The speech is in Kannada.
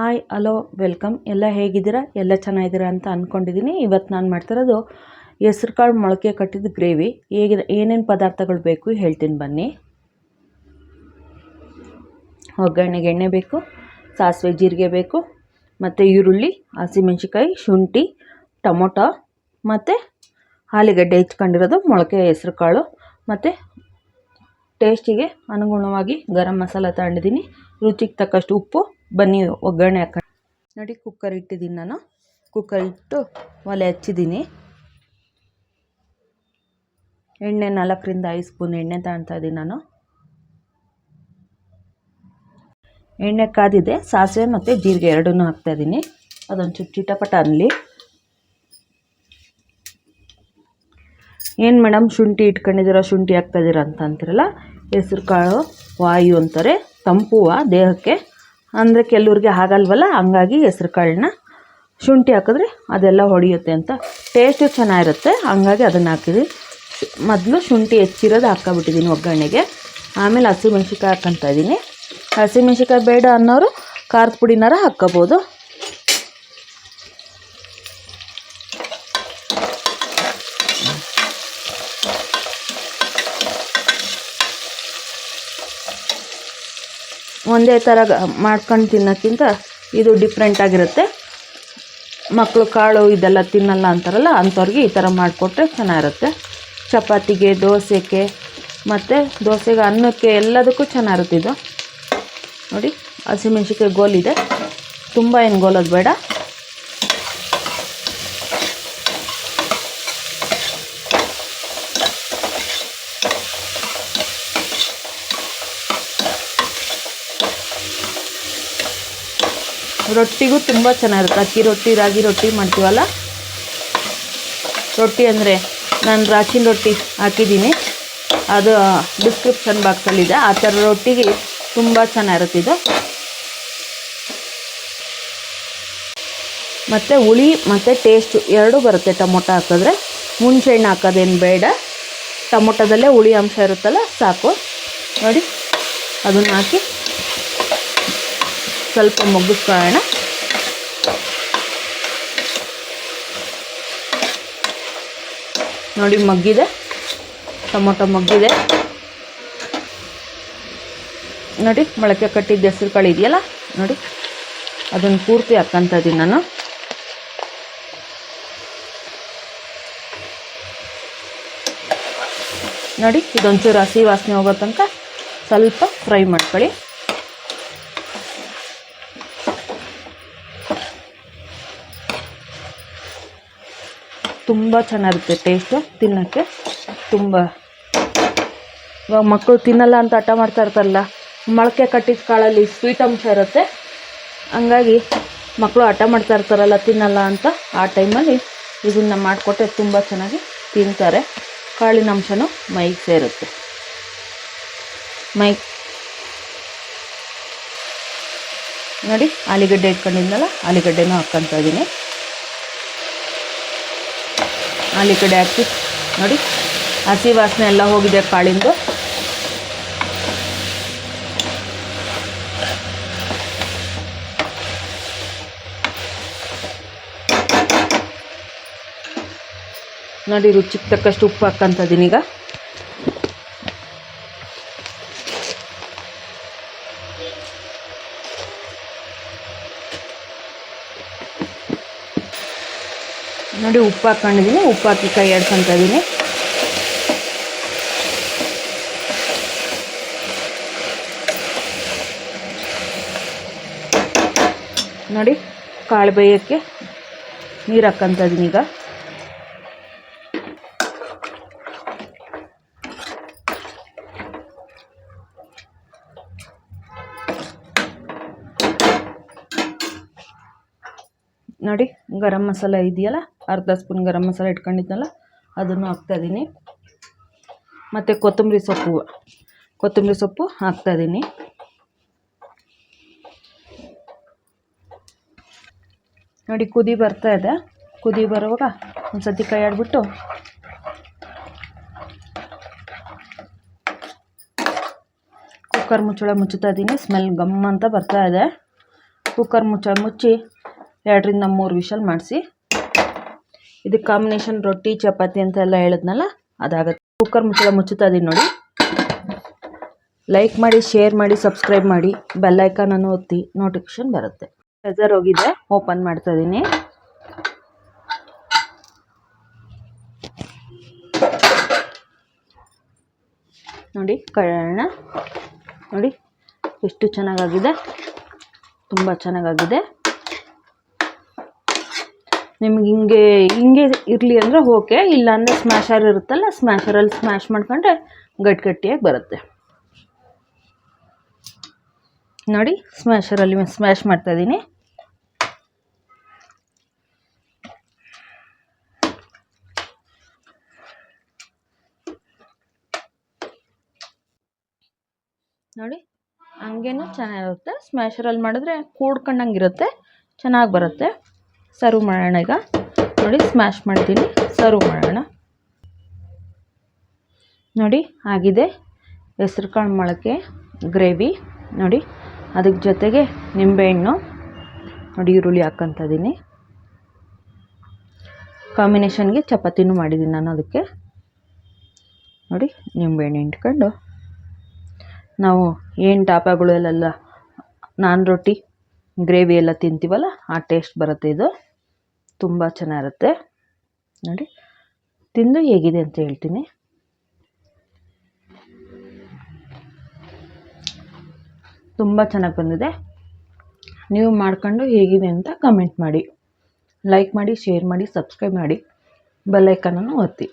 Hi hello welcome. ಎಲ್ಲ ಹೇಗಿದ್ದೀರಾ? ಎಲ್ಲ ಚೆನ್ನಾಗಿದ್ದೀರಾ ಅಂತ ಅಂದ್ಕೊಂಡಿದ್ದೀನಿ. ಇವತ್ತು ನಾನು ಮಾಡ್ತಿರೋದು ಹೆಸ್ರು ಕಾಳು ಮೊಳಕೆ ಕಟ್ಟಿದ ಗ್ರೇವಿ. ಏನೇನು ಪದಾರ್ಥಗಳು ಬೇಕು ಹೇಳ್ತೀನಿ ಬನ್ನಿ. ಒಗ್ಗರಣೆಗೆ ಎಣ್ಣೆ ಬೇಕು, ಸಾಸಿವೆ ಜೀರಿಗೆ ಬೇಕು, ಮತ್ತು ಈರುಳ್ಳಿ, ಹಸಿಮೆಣಸಿಕಾಯಿ, ಶುಂಠಿ, ಟೊಮೊಟೊ ಮತ್ತು ಆಲೂಗಡ್ಡೆ ಹೆಚ್ಕೊಂಡಿರೋದು, ಮೊಳಕೆ ಹೆಸ್ರು ಕಾಳು, ಮತ್ತು ಟೇಸ್ಟಿಗೆ ಅನುಗುಣವಾಗಿ ಗರಂ ಮಸಾಲ ತಗೊಂಡಿದ್ದೀನಿ, ರುಚಿಗೆ ತಕ್ಕಷ್ಟು ಉಪ್ಪು. ಬನ್ನಿ ಒಗ್ಗರಣೆ ಹಾಕೊಂಡು ನೋಡಿ. ಕುಕ್ಕರ್ ಇಟ್ಟಿದ್ದೀನಿ ನಾನು. ಕುಕ್ಕರ್ ಇಟ್ಟು ಒಲೆ ಹಚ್ಚಿದ್ದೀನಿ. ಎಣ್ಣೆ 4ರಿಂದ 5 ಸ್ಪೂನ್ ಎಣ್ಣೆ ತಗೊಳ್ತಾ ಇದ್ದೀನಿ ನಾನು. ಎಣ್ಣೆ ಕಾದಿದೆ. ಸಾಸಿವೆ ಮತ್ತು ಜೀರಿಗೆ ಎರಡನ್ನೂ ಹಾಕ್ತಾಯಿದ್ದೀನಿ. ಅದೊಂದು ಚಿಟಪಟ ಅನ್ನಲಿ. ಏನು ಮೇಡಮ್ ಶುಂಠಿ ಇಟ್ಕೊಂಡಿದ್ದೀರಾ, ಶುಂಠಿ ಹಾಕ್ತಾಯಿದ್ದೀರಾ ಅಂತ ಅಂತಿರಲ್ಲ. ಹೆಸ್ರು ಕಾಳು ವಾಯು ಅಂತಾರೆ, ತಂಪುವ ದೇಹಕ್ಕೆ, ಅಂದರೆ ಕೆಲವ್ರಿಗೆ ಆಗಲ್ವಲ್ಲ, ಹಂಗಾಗಿ ಹೆಸ್ರು ಕಾಳನ್ನ ಶುಂಠಿ ಹಾಕಿದ್ರೆ ಅದೆಲ್ಲ ಹೊಡೆಯುತ್ತೆ ಅಂತ, ಟೇಸ್ಟು ಚೆನ್ನಾಗಿರುತ್ತೆ, ಹಂಗಾಗಿ ಅದನ್ನು ಹಾಕಿದ್ದೀನಿ. ಮೊದಲು ಶುಂಠಿ ಹೆಚ್ಚಿರೋದು ಹಾಕ್ಕೊಬಿಟ್ಟಿದ್ದೀನಿ ಒಗ್ಗರಣೆಗೆ. ಆಮೇಲೆ ಹಸಿಮೆಣ್ಸಿಕಾಯಿ ಹಾಕ್ಕೊತಾ ಇದ್ದೀನಿ. ಹಸಿಮೆಣ್ಸಿಕಾಯಿ ಬೇಡ ಅನ್ನೋರು ಖಾರದ ಪುಡಿನಾರ ಹಾಕ್ಕೋಬೋದು. ಒಂದೇ ಥರ ಮಾಡ್ಕೊಂಡು ತಿನ್ನೋಕ್ಕಿಂತ ಇದು ಡಿಫ್ರೆಂಟ್ ಆಗಿರುತ್ತೆ. ಮಕ್ಕಳು ಕಾಳು ಇದೆಲ್ಲ ತಿನ್ನಲ್ಲ ಅಂತಾರಲ್ಲ, ಅಂಥವ್ರಿಗೆ ಈ ಥರ ಮಾಡಿಕೊಟ್ರೆ ಚೆನ್ನಾಗಿರುತ್ತೆ. ಚಪಾತಿಗೆ, ದೋಸೆಗೆ, ಮತ್ತು ದೋಸೆಗೆ, ಅನ್ನಕ್ಕೆ, ಎಲ್ಲದಕ್ಕೂ ಚೆನ್ನಾಗಿರುತ್ತೆ ಇದು. ನೋಡಿ, ಹಸಿಮೆಣ್ಸಿಕಾಯಿ ಗೋಲಿದೆ, ತುಂಬ ಏನು ಗೋಲೋದು ಬೇಡ. ರೊಟ್ಟಿಗೂ ತುಂಬ ಚೆನ್ನಾಗಿರುತ್ತೆ. ಅಕ್ಕಿ ರೊಟ್ಟಿ, ರಾಗಿ ರೊಟ್ಟಿ ಮಾಡ್ತೀವಲ್ಲ, ರೊಟ್ಟಿ ಅಂದರೆ ನಾನು ರಾಚಿನ ರೊಟ್ಟಿ ಹಾಕಿದ್ದೀನಿ, ಅದು ಡಿಸ್ಕ್ರಿಪ್ಷನ್ ಬಾಕ್ಸಲ್ಲಿದೆ. ಆ ಥರ ರೊಟ್ಟಿಗೆ ತುಂಬ ಚೆನ್ನಾಗಿರುತ್ತೆ ಇದು. ಮತ್ತು ಹುಳಿ ಮತ್ತು ಟೇಸ್ಟು ಎರಡೂ ಬರುತ್ತೆ ಟೊಮೊಟೊ ಹಾಕಿದ್ರೆ. ಹುಣಸೆ ಹಣ್ಣು ಹಾಕೋದೇನು ಬೇಡ, ಟೊಮೊಟೊದಲ್ಲೇ ಹುಳಿ ಅಂಶ ಇರುತ್ತಲ್ಲ, ಸಾಕು. ನೋಡಿ, ಅದನ್ನು ಹಾಕಿ ಸ್ವಲ್ಪ ಮುಗಿಸ್ಕೊಳ್ಳೋಣ. ನೋಡಿ, ಮಗ್ಗಿದೆ, ಟೊಮೊಟೊ ಮಗ್ಗಿದೆ. ನೋಡಿ, ಮೊಳಕೆ ಕಟ್ಟಿದ್ದ ಹೆಸ್ರು ಕಾಳು ಇದೆಯಲ್ಲ, ನೋಡಿ ಅದನ್ನು ಪೂರ್ತಿ ಹಾಕ್ಕೊತಾ ಇದ್ದೀನಿ ನಾನು. ನೋಡಿ, ಇದೊಂಚೂರು ಹಸಿ ವಾಸನೆ ಹೋಗೋ ತನಕ ಸ್ವಲ್ಪ ಫ್ರೈ ಮಾಡ್ಕೊಳ್ಳಿ. ತುಂಬ ಚೆನ್ನಾಗಿರುತ್ತೆ ಟೇಸ್ಟು, ತಿನ್ನೋಕ್ಕೆ. ತುಂಬ ಇವಾಗ ಮಕ್ಕಳು ತಿನ್ನಲ್ಲ ಅಂತ ಹಠ ಮಾಡ್ತಾ ಇರ್ತಾರಲ್ಲ, ಮೊಳಕೆ ಕಟ್ಟಿದ ಕಾಳಲ್ಲಿ ಸ್ವೀಟ್ ಅಂಶ ಇರುತ್ತೆ, ಹಂಗಾಗಿ ಮಕ್ಕಳು ಹಠ ಮಾಡ್ತಾ ಇರ್ತಾರಲ್ಲ ತಿನ್ನಲ್ಲ ಅಂತ, ಆ ಟೈಮಲ್ಲಿ ಇದನ್ನು ಮಾಡಿಕೊಟ್ರೆ ತುಂಬ ಚೆನ್ನಾಗಿ ತಿಂತಾರೆ. ಕಾಳಿನ ಅಂಶನೂ ಮೈಗೆ ಸೇರುತ್ತೆ. ನೋಡಿ, ಆಲೂಗಡ್ಡೆ ಇಟ್ಕೊಂಡಿದ್ದಲ್ಲ, ಆಲೂಗಡ್ಡೆನೂ ಹಾಕ್ಕೊತಾ ಇದ್ದೀನಿ. ಆಲೂಗಡ್ಡೆ ಹಾಕಿ ನೋಡಿ, ಹಸಿ ವಾಸನೆ ಎಲ್ಲ ಹೋಗಿದೆ ಕಾಳಿಂದು. ನೋಡಿ, ರುಚಿಗೆ ತಕ್ಕಷ್ಟು ಉಪ್ಪು ಹಾಕ್ಕೊತಾ ಇದ್ದೀನಿ ಈಗ. ನೋಡಿ, ಉಪ್ಪು ಹಾಕ್ಕೊಂಡಿದ್ದೀನಿ. ಉಪ್ಪು ಹಾಕಿ ಕೈ ಆಡ್ಕೊತಾ ಇದ್ದೀನಿ. ನೋಡಿ, ಕಾಳು ಬೇಯೋಕ್ಕೆ ನೀರು ಹಾಕ್ಕೊತಾ ಇದ್ದೀನಿ ಈಗ. ನೋಡಿ, ಗರಂ ಮಸಾಲ ಇದೆಯಲ್ಲ, ಅರ್ಧ ಸ್ಪೂನ್ ಗರಂ ಮಸಾಲ ಇಟ್ಕೊಂಡಿದ್ನಲ್ಲ, ಅದನ್ನು ಹಾಕ್ತಾಯಿದ್ದೀನಿ. ಮತ್ತು ಕೊತ್ತಂಬರಿ ಸೊಪ್ಪು ಹಾಕ್ತಾಯಿದ್ದೀನಿ. ನೋಡಿ, ಕುದಿ ಬರ್ತಾ ಇದೆ. ಕುದಿ ಬರುವಾಗ ಒಂದು ಸತಿ ಕೈ ಆಡಿಬಿಟ್ಟು ಕುಕ್ಕರ್ ಮುಚ್ಚಳ ಮುಚ್ಚುತ್ತಾ ಇದ್ದೀನಿ. ಸ್ಮೆಲ್ ಗಮ್ ಅಂತ ಬರ್ತಾ ಇದೆ. ಕುಕ್ಕರ್ ಮುಚ್ಚಿ 2ರಿಂದ 3 ವಿಷಲ್ ಮಾಡಿಸಿ. ಇದಕ್ಕೆ ಕಾಂಬಿನೇಷನ್ ರೊಟ್ಟಿ ಚಪಾತಿ ಅಂತೆಲ್ಲ ಹೇಳಿದ್ನಲ್ಲ ಅದಾಗುತ್ತೆ. ಕುಕ್ಕರ್ ಮುಚ್ಚುತ್ತಾ ಇದೀನಿ ನೋಡಿ. ಲೈಕ್ ಮಾಡಿ, ಶೇರ್ ಮಾಡಿ, ಸಬ್ಸ್ಕ್ರೈಬ್ ಮಾಡಿ, ಬೆಲ್ ಐಕಾನನ್ನು ಒತ್ತಿ ನೋಟಿಫಿಕೇಶನ್ ಬರುತ್ತೆ. ಪ್ರೆಷರ್ ಹೋಗಿದೆ, ಓಪನ್ ಮಾಡ್ತಾ ಇದ್ದೀನಿ. ನೋಡಿ ಕಳ್ಳಣ ನೋಡಿ ಎಷ್ಟು ಚೆನ್ನಾಗಾಗಿದೆ, ತುಂಬ ಚೆನ್ನಾಗಾಗಿದೆ. ನಿಮ್ಗೆ ಹಿಂಗೆ ಇರಲಿ ಅಂದರೆ ಓಕೆ, ಇಲ್ಲಾಂದರೆ ಸ್ಮ್ಯಾಶರ್ ಇರುತ್ತಲ್ಲ, ಸ್ಮ್ಯಾಶರಲ್ಲಿ ಸ್ಮ್ಯಾಶ್ ಮಾಡ್ಕೊಂಡ್ರೆ ಗಟ್ಟಿಯಾಗಿ ಬರುತ್ತೆ. ನೋಡಿ ಸ್ಮ್ಯಾಶರಲ್ಲಿ ಸ್ಮ್ಯಾಶ್ ಮಾಡ್ತಾಯಿದ್ದೀನಿ. ನೋಡಿ ಹಂಗೇನು ಚೆನ್ನಾಗಿರುತ್ತೆ. ಸ್ಮ್ಯಾಶರಲ್ಲಿ ಮಾಡಿದ್ರೆ ಕೂಡ್ಕೊಂಡಂಗಿರುತ್ತೆ, ಚೆನ್ನಾಗಿ ಬರುತ್ತೆ. ಸರ್ವ್ ಮಾಡೋಣ ಈಗ. ನೋಡಿ ಸ್ಮ್ಯಾಶ್ ಮಾಡ್ತೀನಿ, ಸರ್ವ್ ಮಾಡೋಣ. ನೋಡಿ ಆಗಿದೆ ಹೆಸರುಕಾಳು ಮೊಳಕೆ ಗ್ರೇವಿ. ನೋಡಿ ಅದಕ್ಕೆ ಜೊತೆಗೆ ನಿಂಬೆಹಣ್ಣು, ನೋಡಿ ಈರುಳ್ಳಿ ಹಾಕ್ಕೊತ ಇದ್ದೀನಿ. ಕಾಂಬಿನೇಷನ್ಗೆ ಚಪಾತಿನೂ ಮಾಡಿದ್ದೀನಿ ನಾನು. ಅದಕ್ಕೆ ನೋಡಿ ನಿಂಬೆಹಣ್ಣು ಇಟ್ಕೊಂಡು ನಾವು ಏನು ಟಾಪಾಗಳೆಲ್ಲ ನಾನ್ ರೊಟ್ಟಿ ಗ್ರೇವಿ ಎಲ್ಲ ತಿಂತೀವಲ್ಲ ಆ ಟೇಸ್ಟ್ ಬರುತ್ತೆ. ಇದು ತುಂಬ ಚೆನ್ನಾಗಿರುತ್ತೆ. ನೋಡಿ ತಿಂದು ಹೇಗಿದೆ ಅಂತ ಹೇಳ್ತೀನಿ. ತುಂಬ ಚೆನ್ನಾಗಿ ಬಂದಿದೆ. ನೀವು ಮಾಡ್ಕೊಂಡು ಹೇಗಿದೆ ಅಂತ ಕಮೆಂಟ್ ಮಾಡಿ, ಲೈಕ್ ಮಾಡಿ, ಶೇರ್ ಮಾಡಿ, ಸಬ್ಸ್ಕ್ರೈಬ್ ಮಾಡಿ, ಬೆಲ್ ಐಕಾನನ್ನು ಒತ್ತಿ.